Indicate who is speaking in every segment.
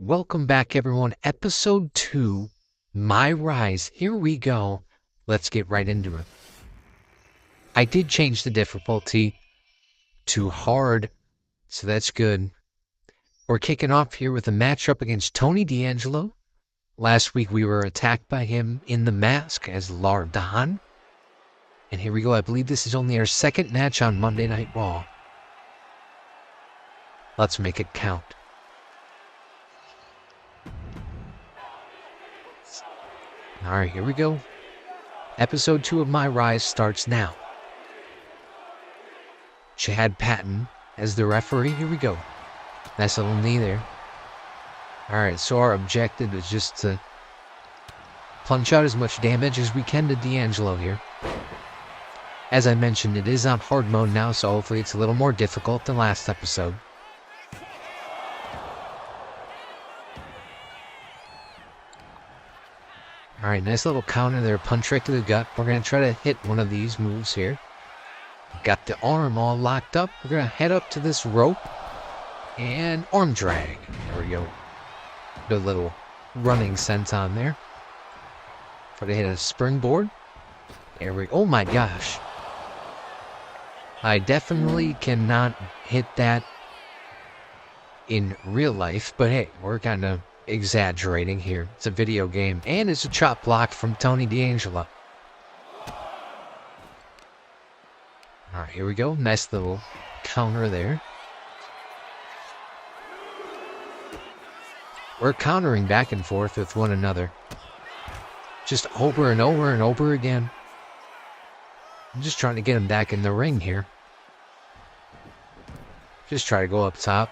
Speaker 1: Welcome back, everyone. Episode 2, MyRise. Here we go. Let's get right into it. I did change the difficulty to hard, so that's good. We're kicking off here with a matchup against Tony D'Angelo. Last week we were attacked by him in the mask as Lardon. And here we go. I believe this is only our second match on Monday Night Raw. Let's make it count. Alright, here we go. Episode 2 of MyRise starts now. Chad Patton as the referee. Here we go. Nice little knee there. Alright, so our objective is just to punch out as much damage as we can to D'Angelo here. As I mentioned, it is on hard mode now, so hopefully it's a little more difficult than last episode. Alright, nice little counter there, punch right to the gut. We're going to try to hit one of these moves here. Got the arm all locked up. We're going to head up to this rope and arm drag. There we go. Good little running senton there. Try to hit a springboard. There we go. Oh my gosh. I definitely cannot hit that in real life, but hey, we're kind of exaggerating here. It's a video game, and it's a chop block from Tony D'Angelo. Alright, here we go. Nice little counter there. We're countering back and forth with one another. Just over and over and over again. I'm just trying to get him back in the ring here. Just try to go up top.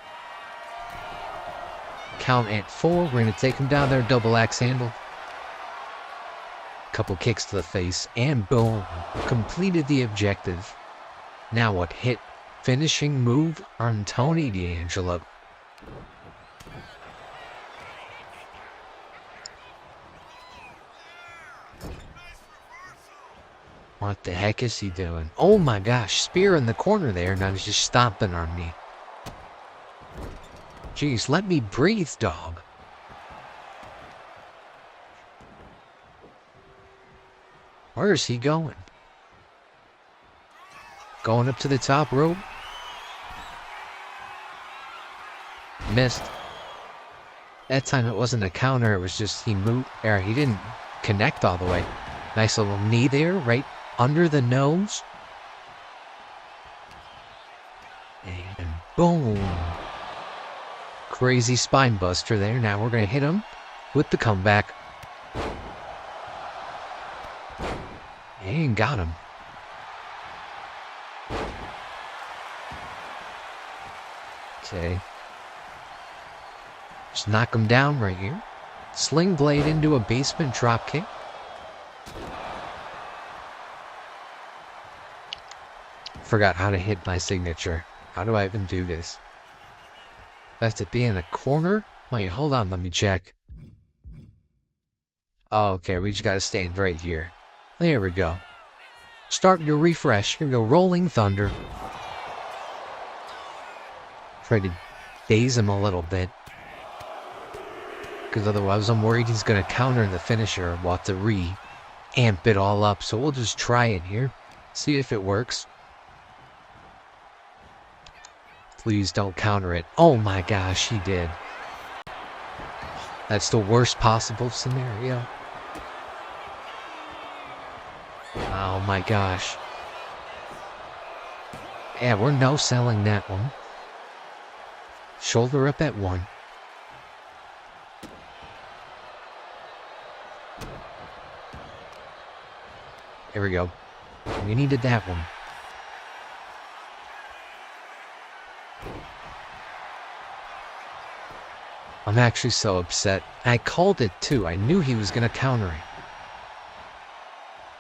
Speaker 1: Count at 4. We're going to take him down there. Double axe handle. Couple kicks to the face. And boom. Completed the objective. Now what? Hit finishing move on Tony D'Angelo. What the heck is he doing? Oh my gosh. Spear in the corner there. Now he's just stomping on me. Jeez, let me breathe, dog. Where is he going? Going up to the top rope. Missed. That time it wasn't a counter, it was just he moved, or he didn't connect all the way. Nice little knee there, right under the nose. And boom. Crazy spine buster there. Now we're going to hit him with the comeback. And got him. Okay. Just knock him down right here. Sling blade into a basement drop kick. Forgot how to hit my signature. How do I even do this? I have to be in a corner? Wait, hold on, let me check. Oh, okay, we just gotta stand right here. There we go. Starting to refresh. Here we go, Rolling Thunder. Try to daze him a little bit. Because otherwise I'm worried he's gonna counter the finisher. We'll have to re-amp it all up. So we'll just try it here. See if it works. Please don't counter it. Oh my gosh, he did. That's the worst possible scenario. Oh my gosh. Yeah, we're no-selling that one. Shoulder up at 1. There we go. We needed that one. I'm actually so upset. I called it too. I knew he was going to counter it.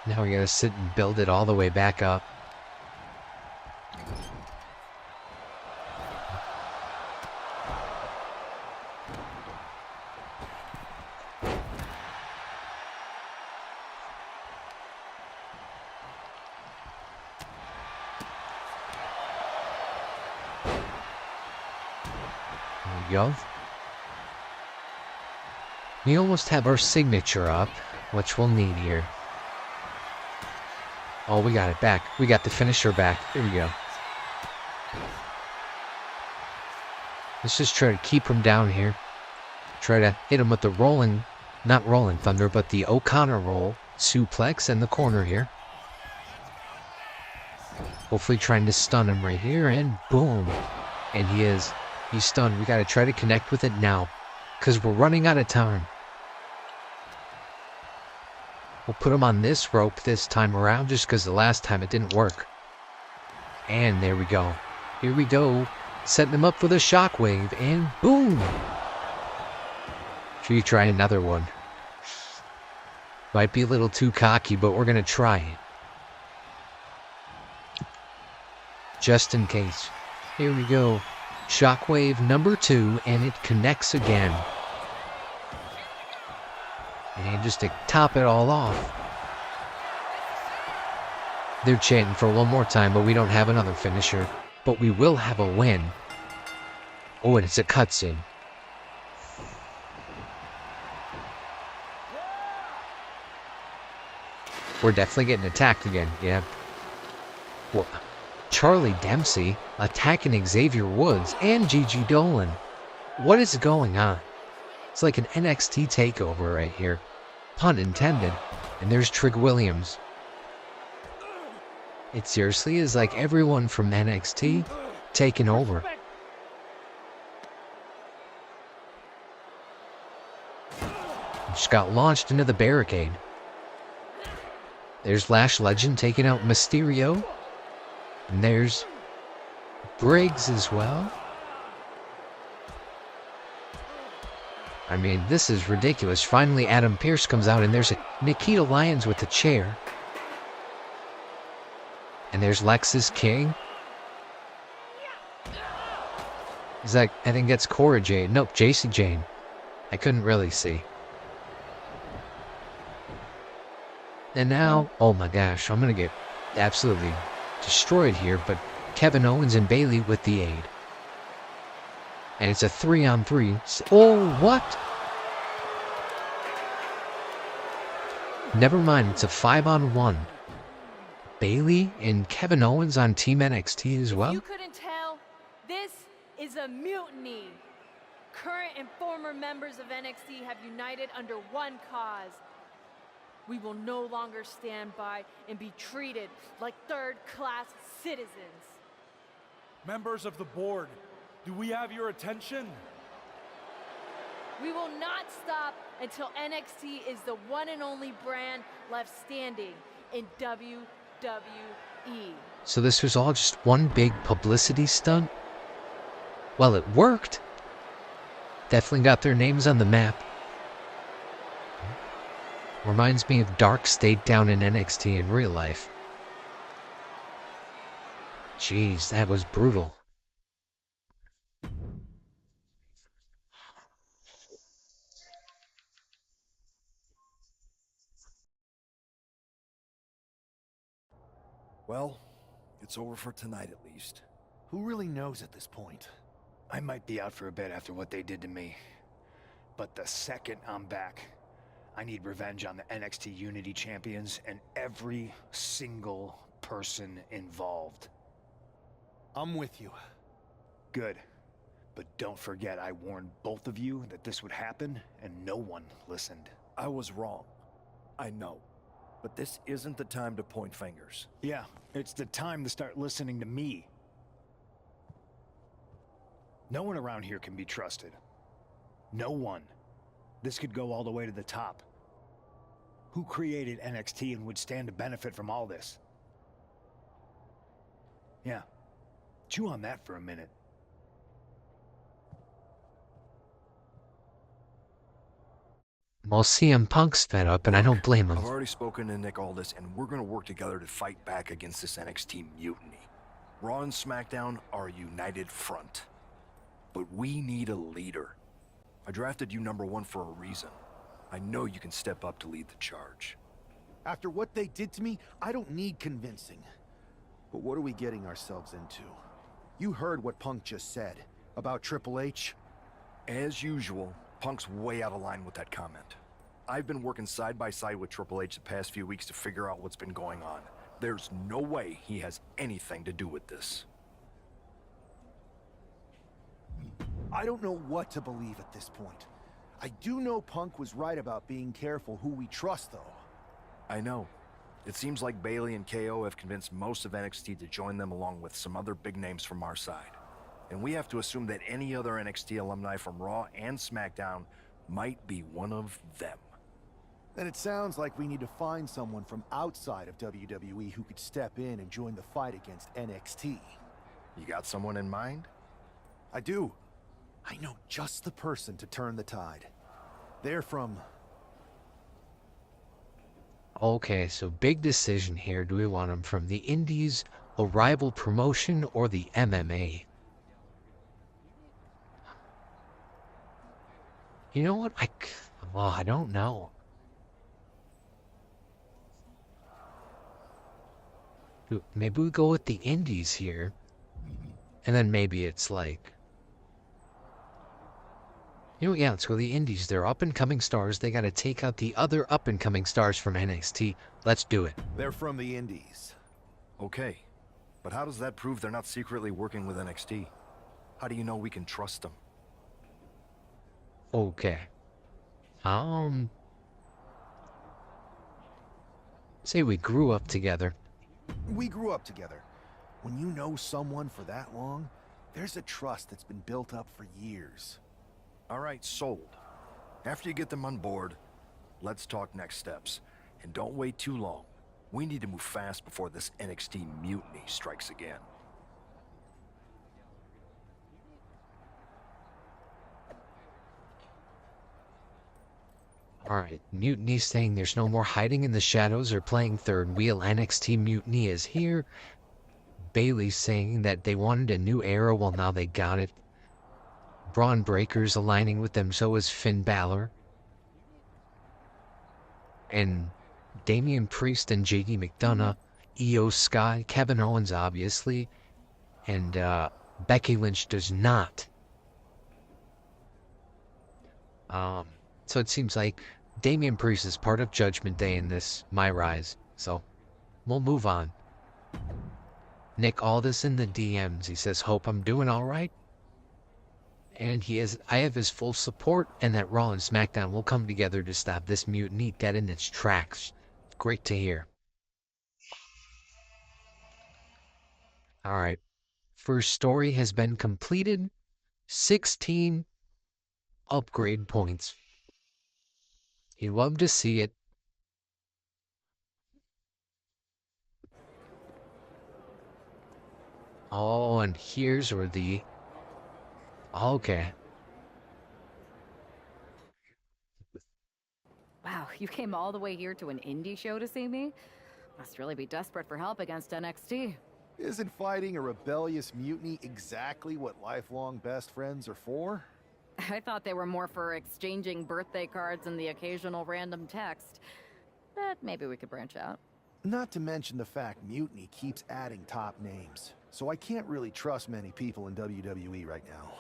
Speaker 1: Now we got to sit and build it all the way back up. There we go. We almost have our signature up, which we'll need here. Oh, we got it back. We got the finisher back. There we go. Let's just try to keep him down here. Try to hit him with the rolling, not rolling thunder, but the O'Connor roll suplex in the corner here. Hopefully trying to stun him right here, and boom. And he's stunned. We got to try to connect with it now, because we're running out of time. We'll put him on this rope this time around, just because the last time it didn't work. And there we go. Here we go. Setting him up for the shockwave, and boom! Should we try another one? Might be a little too cocky, but we're going to try it. Just in case. Here we go. Shockwave number 2, and it connects again. And just to top it all off, they're chanting for one more time, but we don't have another finisher. But we will have a win. Oh, and it's a cutscene. We're definitely getting attacked again, yeah. Well, Charlie Dempsey attacking Xavier Woods and Gigi Dolan. What is going on? It's like an NXT takeover right here. Pun intended. And there's Trig Williams. It seriously is like everyone from NXT taking over. Just got launched into the barricade. There's Lash Legend taking out Mysterio. And there's Briggs as well. I mean, this is ridiculous. Finally, Adam Pearce comes out, and there's a Nikita Lyons with the chair. And there's Lexis King. Is that, I think that's Cora Jade. Nope, JC Jane. I couldn't really see. And now, oh my gosh, I'm going to get absolutely destroyed here, but Kevin Owens and Bayley with the aid. And it's a 3-on-3. Oh, what? Never mind, it's a 5-on-1. Bayley and Kevin Owens on Team NXT as well.
Speaker 2: If you couldn't tell, this is a mutiny. Current and former members of NXT have united under one cause. We will no longer stand by and be treated like third-class citizens.
Speaker 3: Members of the board, do we have your attention?
Speaker 2: We will not stop until NXT is the one and only brand left standing in WWE.
Speaker 1: So this was all just one big publicity stunt? Well, it worked. Definitely got their names on the map. Reminds me of Dark State down in NXT in real life. Jeez, that was brutal.
Speaker 4: Well, it's over for tonight at least.
Speaker 5: Who really knows at this point? I might be out for a bit after what they did to me. But the second I'm back, I need revenge on the NXT Unity Champions and every single person involved. I'm with you. Good. But don't forget I warned both of you that this would happen, and no one listened.
Speaker 4: I was wrong. I know. But this isn't the time to point fingers.
Speaker 5: Yeah, it's the time to start listening to me. No one around here can be trusted. No one. This could go all the way to the top. Who created NXT and would stand to benefit from all this? Yeah. Chew on that for a minute.
Speaker 1: Well, CM Punk's fed up, and I don't blame him.
Speaker 4: I've already spoken to Nick Aldis, and we're gonna work together to fight back against this NXT mutiny. Raw and SmackDown are a united front. But we need a leader. I drafted you #1 for a reason. I know you can step up to lead the charge.
Speaker 6: After what they did to me, I don't need convincing. But what are we getting ourselves into? You heard what Punk just said about Triple H.
Speaker 4: As usual, Punk's way out of line with that comment. I've been working side by side with Triple H the past few weeks to figure out what's been going on. There's no way he has anything to do with this.
Speaker 6: I don't know what to believe at this point. I do know Punk was right about being careful who we trust, though.
Speaker 4: I know. It seems like Bailey and KO have convinced most of NXT to join them along with some other big names from our side. And we have to assume that any other NXT alumni from Raw and SmackDown might be one of them.
Speaker 6: Then it sounds like we need to find someone from outside of WWE who could step in and join the fight against NXT.
Speaker 4: You got someone in mind?
Speaker 6: I do. I know just the person to turn the tide. They're from...
Speaker 1: Okay, so big decision here. Do we want him from the Indies, a rival promotion, or the MMA? You know what? Well, I don't know. Maybe we go with the Indies here. And then maybe it's like... You know, yeah, let's go the Indies. They're up-and-coming stars. They got to take out the other up-and-coming stars from NXT. Let's do it.
Speaker 6: They're from the Indies.
Speaker 4: Okay. But how does that prove they're not secretly working with NXT? How do you know we can trust them?
Speaker 1: Okay. Say we grew up together.
Speaker 6: We grew up together. When you know someone for that long, there's a trust that's been built up for years.
Speaker 4: All right, sold. After you get them on board, let's talk next steps. And don't wait too long. We need to move fast before this NXT mutiny strikes again.
Speaker 1: Alright, Mutiny saying there's no more hiding in the shadows or playing third wheel. NXT Mutiny is here. Bailey saying that they wanted a new era, well now they got it. Braun Breaker's aligning with them, so is Finn Balor. And Damian Priest and JD McDonough, Io Sky, Kevin Owens obviously, and Becky Lynch does not. So it seems like Damian Priest is part of Judgment Day in this MyRise, so we'll move on. Nick Aldis in the DMs, he says, hope I'm doing alright. And I have his full support, and that Raw and SmackDown will come together to stop this mutiny dead in its tracks. Great to hear. Alright. First story has been completed. 16 upgrade points. You love to see it. Oh, and here's where the... Okay.
Speaker 7: Wow, you came all the way here to an indie show to see me? Must really be desperate for help against NXT.
Speaker 6: Isn't fighting a rebellious mutiny exactly what lifelong best friends are for?
Speaker 7: I thought they were more for exchanging birthday cards and the occasional random text. But maybe we could branch out.
Speaker 6: Not to mention the fact Mutiny keeps adding top names, so I can't really trust many people in WWE right now.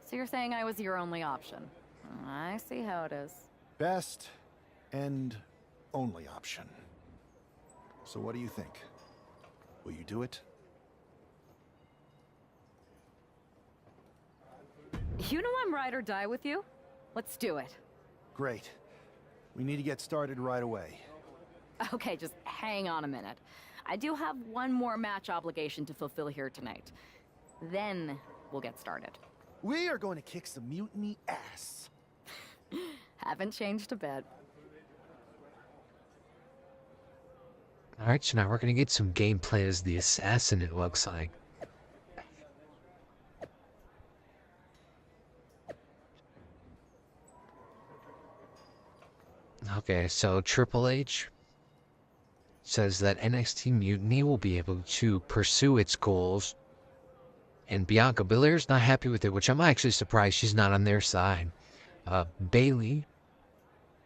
Speaker 7: So you're saying I was your only option? I see how it is.
Speaker 6: Best and only option. So what do you think? Will you do it?
Speaker 7: You know I'm ride or die with you. Let's do it.
Speaker 6: Great. We need to get started right away.
Speaker 7: Okay, just hang on a minute. I do have one more match obligation to fulfill here tonight. Then we'll get started.
Speaker 6: We are going to kick some mutiny ass.
Speaker 7: Haven't changed a bit.
Speaker 1: Alright, so now we're gonna get some gameplay as the assassin, it looks like. Okay, so Triple H says that NXT Mutiny will be able to pursue its goals. And Bianca Belair's not happy with it, which I'm actually surprised she's not on their side. Bailey,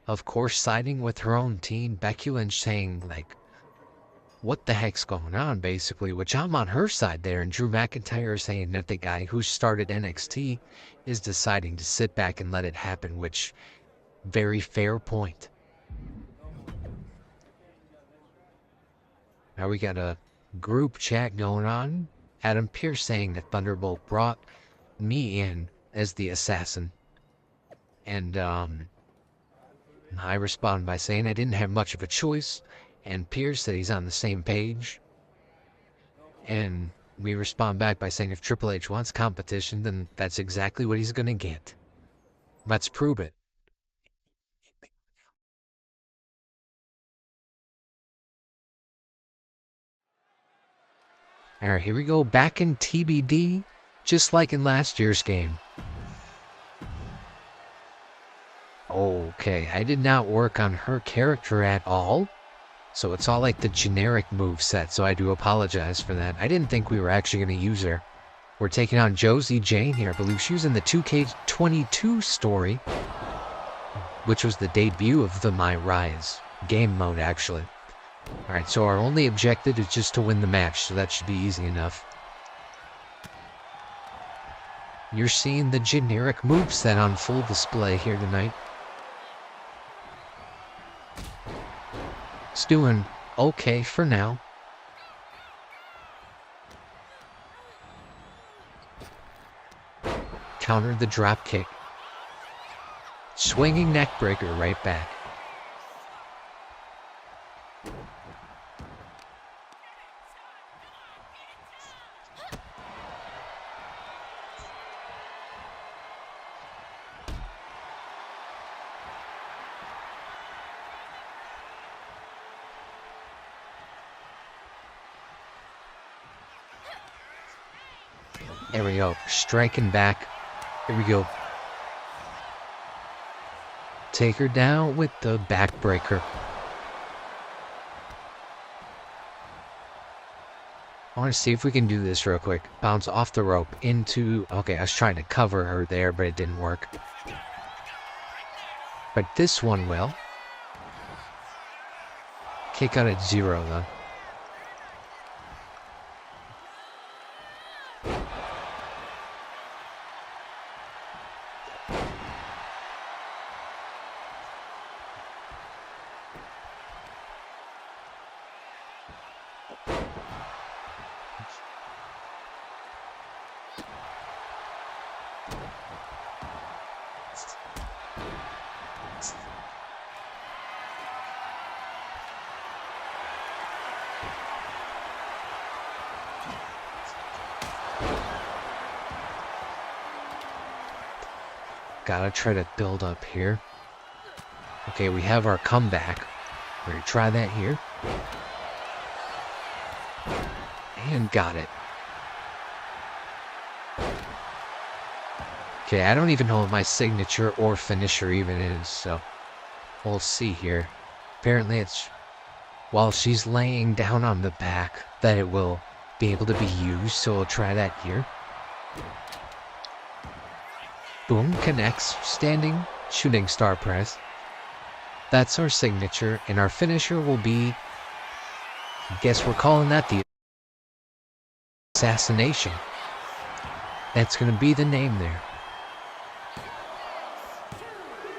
Speaker 1: of course, siding with her own team. Becky Lynch saying, like, what the heck's going on, basically, which I'm on her side there, and Drew McIntyre is saying that the guy who started NXT is deciding to sit back and let it happen, which, very fair point. Now we got a group chat going on. Adam Pearce saying that Thunderbolt brought me in as the assassin. And, I respond by saying I didn't have much of a choice, and Pierce said he's on the same page. And we respond back by saying if Triple H wants competition, then that's exactly what he's gonna get. Let's prove it. Alright, here we go, back in TBD, just like in last year's game. Okay, I did not work on her character at all. So it's all like the generic move set, so I do apologize for that. I didn't think we were actually going to use her. We're taking on Josie Jane here. I believe she was in the 2K22 story, which was the debut of the MyRise game mode, actually. Alright, so our only objective is just to win the match, so that should be easy enough. You're seeing the generic moveset on full display here tonight. It's doing okay for now. Countered the drop kick. Swinging neck breaker right back. There we go. Striking back. Here we go. Take her down with the backbreaker. I want to see if we can do this real quick. Bounce off the rope into... Okay, I was trying to cover her there, but it didn't work. But this one will. Kick out at 0, though. Gotta try to build up here. Okay, we have our comeback. We're gonna try that here. And got it. Okay, I don't even know what my signature or finisher even is, so we'll see here. Apparently it's while she's laying down on the back that it will be able to be used, so we'll try that here. Boom, connects, standing, shooting star press. That's our signature, and our finisher will be, I guess we're calling that the assassination. That's going to be the name there.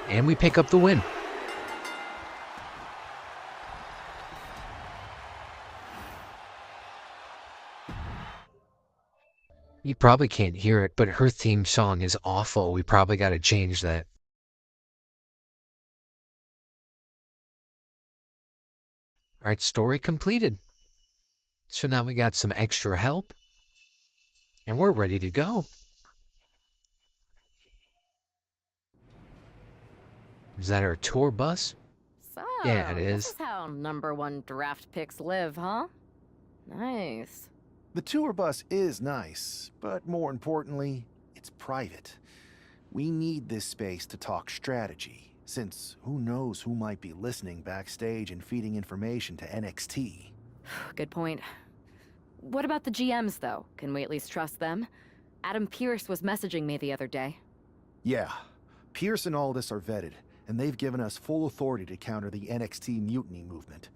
Speaker 1: And we pick up the win. You probably can't hear it, but her theme song is awful. We probably got to change that. Alright, story completed. So now we got some extra help. And we're ready to go. Is that our tour bus?
Speaker 7: So,
Speaker 1: Yeah, it
Speaker 7: this
Speaker 1: is.
Speaker 7: is how #1 draft picks live, huh? Nice.
Speaker 6: The tour bus is nice, but more importantly, it's private. We need this space to talk strategy, since who knows who might be listening backstage and feeding information to NXT.
Speaker 7: Good point. What about the GMs, though? Can we at least trust them? Adam Pearce was messaging me the other day.
Speaker 6: Yeah, Pierce and Aldis are vetted, and they've given us full authority to counter the NXT mutiny movement.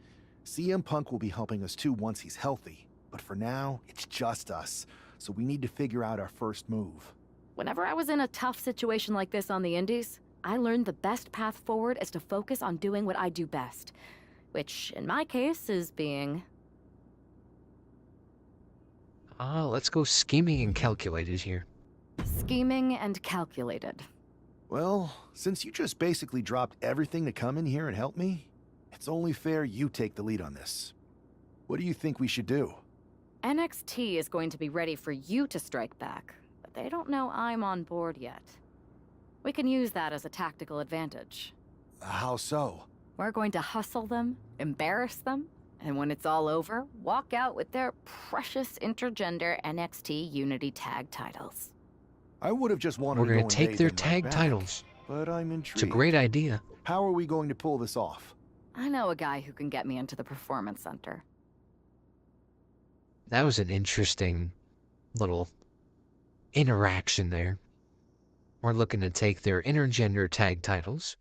Speaker 6: CM Punk will be helping us too once he's healthy, but for now, it's just us, so we need to figure out our first move.
Speaker 7: Whenever I was in a tough situation like this on the Indies, I learned the best path forward is to focus on doing what I do best. Which, in my case, is being...
Speaker 1: Let's go scheming and calculated here.
Speaker 7: scheming and calculated.
Speaker 6: Well, since you just basically dropped everything to come in here and help me, it's only fair you take the lead on this. What do you think we should do?
Speaker 7: NXT is going to be ready for you to strike back, but they don't know I'm on board yet. We can use that as a tactical advantage.
Speaker 6: How so?
Speaker 7: We're going to hustle them, embarrass them, and when it's all over, walk out with their precious intergender NXT Unity Tag titles.
Speaker 6: I would have just wanted
Speaker 1: We're
Speaker 6: to
Speaker 1: going
Speaker 6: go
Speaker 1: to
Speaker 6: and
Speaker 1: take
Speaker 6: bathe
Speaker 1: their
Speaker 6: in my
Speaker 1: tag
Speaker 6: back,
Speaker 1: titles.
Speaker 6: but I'm intrigued.
Speaker 1: It's a great idea.
Speaker 6: How are we going to pull this off?
Speaker 7: I know a guy who can get me into the Performance Center.
Speaker 1: That was an interesting little interaction there. We're looking to take their intergender tag titles.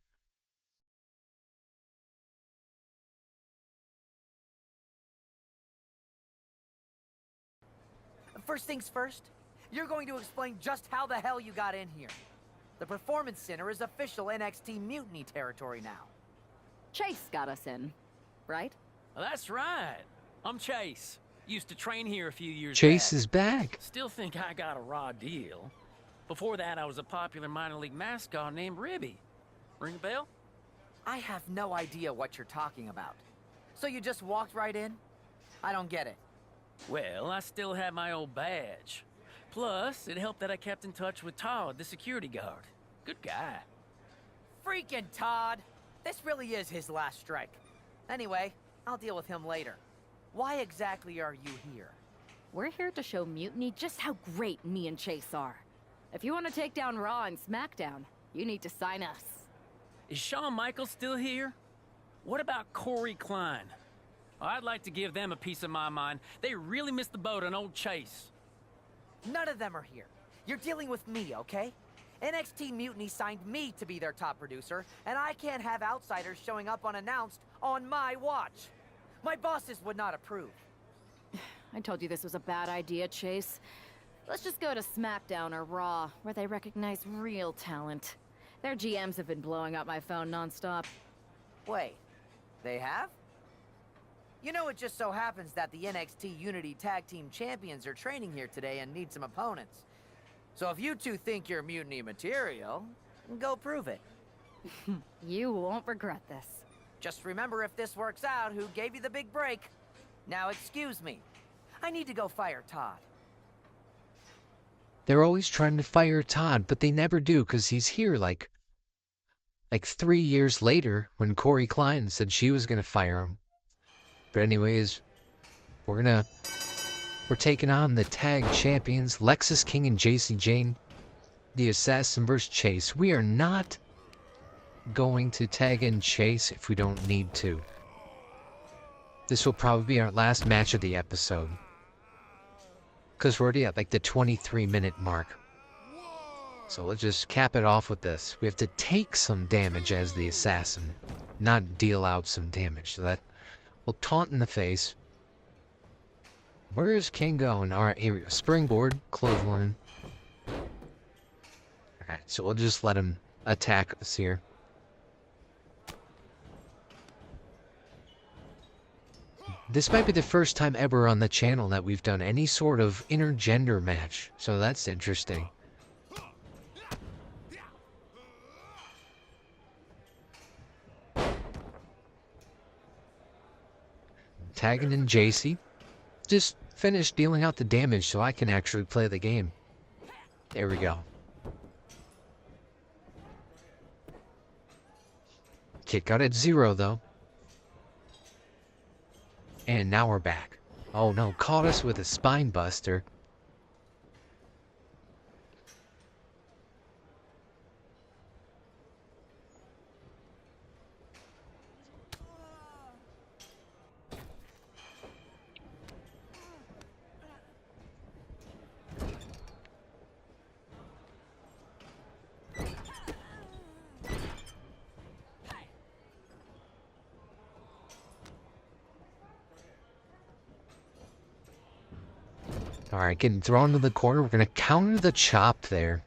Speaker 8: First things first, you're going to explain just how the hell you got in here. The Performance Center is official NXT Mutiny territory now.
Speaker 7: Chase got us in, right?
Speaker 9: That's right. I'm Chase. Used to train here a few years
Speaker 1: Chase
Speaker 9: back.
Speaker 1: is back.
Speaker 9: Still think I got a raw deal. Before that, I was a popular minor league mascot named Ribby. Ring a bell?
Speaker 8: I have no idea what you're talking about. So you just walked right in? I don't get it.
Speaker 9: Well, I still had my old badge. Plus, it helped that I kept in touch with Todd, the security guard. Good guy.
Speaker 8: Freaking Todd! This really is his last strike. Anyway, I'll deal with him later. Why exactly are you here?
Speaker 7: We're here to show Mutiny just how great me and Chase are. If you want to take down Raw and SmackDown, you need to sign us.
Speaker 9: Is Shawn Michaels still here? What about Corey Klein? I'd like to give them a piece of my mind. They really missed the boat on old Chase.
Speaker 8: None of them are here. You're dealing with me, okay? NXT Mutiny signed me to be their top producer, and I can't have outsiders showing up unannounced on my watch. My bosses would not approve.
Speaker 7: I told you this was a bad idea, Chase. Let's just go to SmackDown or Raw, where they recognize real talent. Their GMs have been blowing up my phone nonstop.
Speaker 8: Wait, they have? You know, it just so happens that the NXT Unity Tag Team Champions are training here today and need some opponents. So if you two think you're Mutiny material, go prove it.
Speaker 7: You won't regret this.
Speaker 8: Just remember, if this works out, who gave you the big break. Now excuse me. I need to go fire Todd.
Speaker 1: They're always trying to fire Todd, but they never do because he's here like 3 years later when Corey Klein said she was going to fire him. But anyways, we're taking on the tag champions, Lexus King and JC Jane, the Assassin vs. Chase. We are not going to tag in Chase if we don't need to. This will probably be our last match of the episode. Because we're already at like the 23-minute mark. So let's just cap it off with this. We have to take some damage as the assassin, not deal out some damage. So that will taunt in the face. Where is King going? Alright, here we go. Springboard, clothesline. Alright, so we'll just let him attack us here. This might be the first time ever on the channel that we've done any sort of intergender match, so that's interesting. Tagging in JC. Just finish dealing out the damage so I can actually play the game. There we go. Kick out at 0 though. And now we're back. Oh no, caught us with a spine buster. Alright, getting thrown to the corner. We're going to counter the chop there.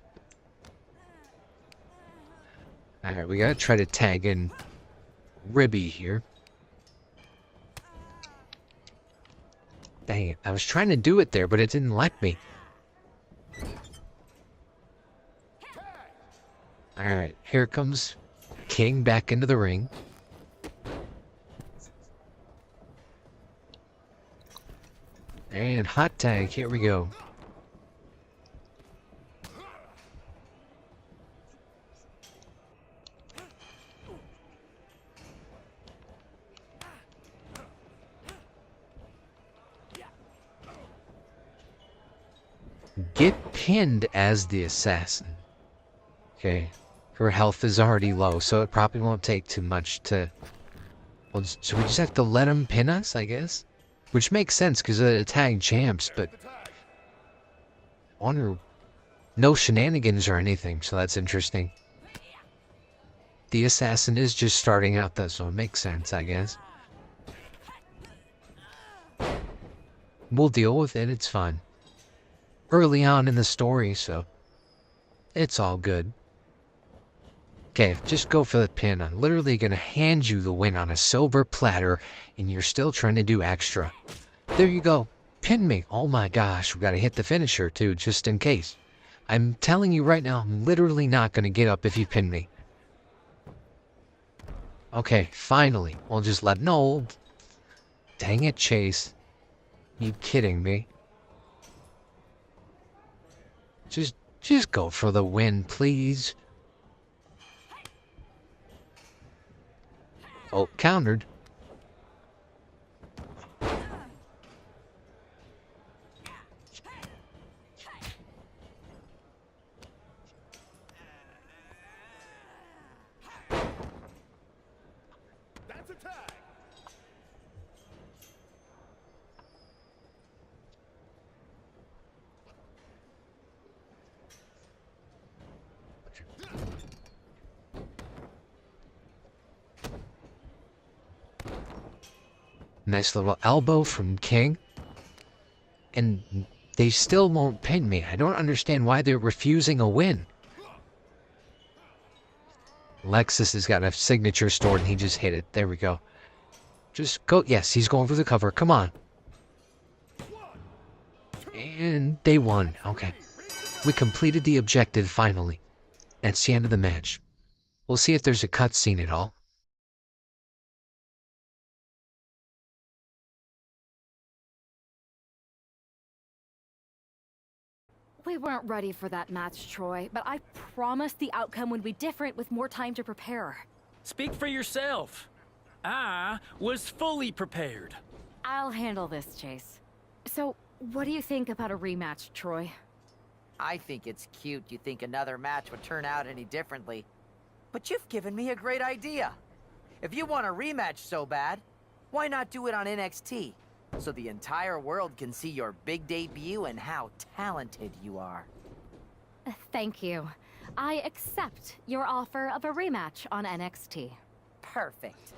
Speaker 1: Alright, we got to try to tag in Ribby here. Dang it, I was trying to do it there, but it didn't let me. Alright, here comes King back into the ring. And hot tag, here we go. Get pinned as the assassin. Okay. Her health is already low, so it probably won't take too much to... Well, so we just have to let him pin us, I guess? Which makes sense, because they're the tag champs, but... Honor... No shenanigans or anything, so that's interesting. The assassin is just starting out, though, so it makes sense, I guess. We'll deal with it, it's fine. Early on in the story, so... It's all good. Okay, just go for the pin. I'm literally gonna hand you the win on a silver platter, and you're still trying to do extra. There you go. Pin me. Oh my gosh, we gotta hit the finisher too, just in case. I'm telling you right now, I'm literally not gonna get up if you pin me. Okay, finally. We'll just let... No. Dang it, Chase. You kidding me? Just go for the win, please. Oh, countered.
Speaker 3: That's a tag.
Speaker 1: Nice little elbow from King. And they still won't pin me. I don't understand why they're refusing a win. Lexus has got a signature stored and he just hit it. There we go. Just go. Yes, he's going for the cover. Come on. And they won. Okay. We completed the objective finally. That's the end of the match. We'll see if there's a cutscene at all.
Speaker 7: We weren't ready for that match, Troy, but I promised the outcome would be different with more time to prepare.
Speaker 9: Speak for yourself. I was fully prepared.
Speaker 7: I'll handle this, Chase. So, what do you think about a rematch, Troy?
Speaker 8: I think it's cute you think another match would turn out any differently. But you've given me a great idea. If you want a rematch so bad, why not do it on NXT? So the entire world can see your big debut and how talented you are.
Speaker 7: Thank you. I accept your offer of a rematch on NXT.
Speaker 8: Perfect.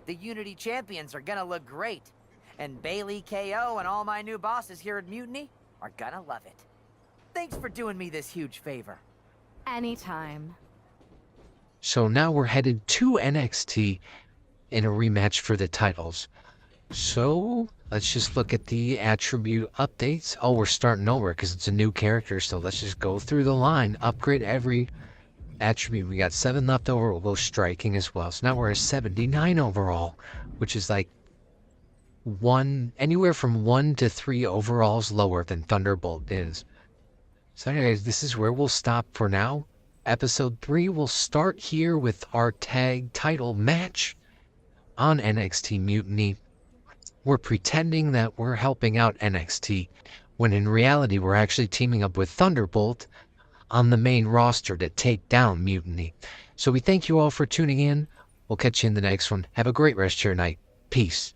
Speaker 8: The Unity Champions are gonna look great. And Bailey, KO, and all my new bosses here at Mutiny are gonna love it. Thanks for doing me this huge favor.
Speaker 7: Anytime.
Speaker 1: So now we're headed to NXT in a rematch for the titles. So let's just look at the attribute updates. Oh, we're starting over because it's a new character. So let's just go through the line, upgrade every attribute. We got 7 left over. We'll go striking as well. So now we're at 79 overall, which is like anywhere from 1 to 3 overalls lower than Thunderbolt is. So anyways, this is where we'll stop for now. Episode 3 will start here with our tag title match on NXT Mutiny. We're pretending that we're helping out NXT, when in reality we're actually teaming up with Thunderbolt on the main roster to take down Mutiny. So we thank you all for tuning in. We'll catch you in the next one. Have a great rest of your night. Peace.